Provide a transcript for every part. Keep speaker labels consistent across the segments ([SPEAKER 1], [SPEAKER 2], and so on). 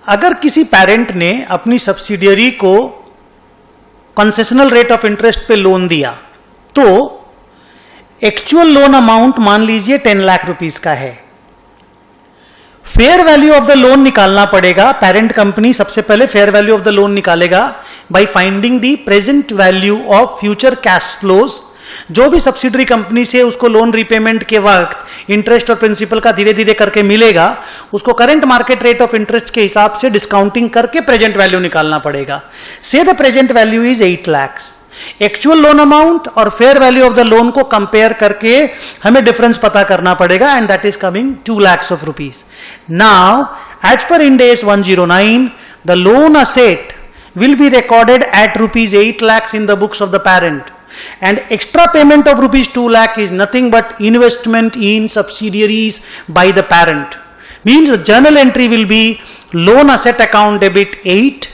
[SPEAKER 1] अगर किसी पेरेंट ने अपनी सब्सिडियरी को कंसेशनल रेट ऑफ इंटरेस्ट पे लोन दिया तो एक्चुअल लोन अमाउंट मान लीजिए 10 लाख रुपीस का है, fair value of the loan निकालना पड़ेगा। पेरेंट कंपनी सबसे पहले fair value of the loan निकालेगा by finding the present value of future cash flows. जो भी सब्सिडरी कंपनी से उसको लोन रिपेमेंट के वक्त इंटरेस्ट और प्रिंसिपल का धीरे धीरे करके मिलेगा, उसको current market rate of interest के हिसाब से डिस्काउंटिंग करके प्रेजेंट वैल्यू निकालना पड़ेगा। Say the present value is 8 lakh. Actual loan amount और fair value of the loan को कंपेयर करके हमें डिफरेंस पता करना पड़ेगा and that is coming 2 lakhs of rupees. Now, as per Ind AS 109, the loan asset will be recorded at rupees 8 lakhs in the books of the parent, and extra payment of rupees 2 lakh is nothing but investment in subsidiaries by the parent. Means the journal entry will be loan asset account debit 8,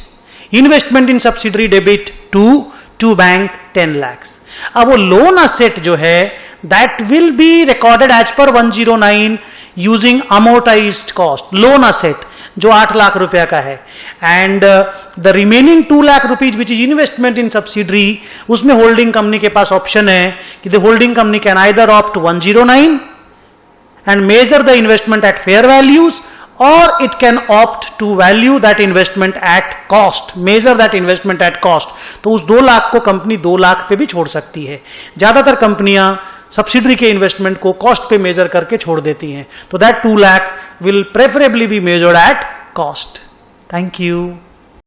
[SPEAKER 1] investment in subsidiary debit 2, to bank 10 lakhs. अब वो loan asset जो है that will be recorded as per 109 using amortised cost. Loan asset जो 8 लाख रुपया का है and the remaining 2 lakh rupees which is investment in subsidiary, उसमें holding company के पास ऑप्शन है कि the holding company can either opt 109 and measure the investment at fair values, or it can opt to value that investment at cost, measure that investment at cost. तो उस 2 लाख को company 2 lakh पे भी छोड़ सकती है। ज्यादातर कंपनियां सब्सिडरी के इन्वेस्टमेंट को कॉस्ट पे मेजर करके छोड़ देती हैं, तो that 2 lakh will preferably be measured at cost. Thank you.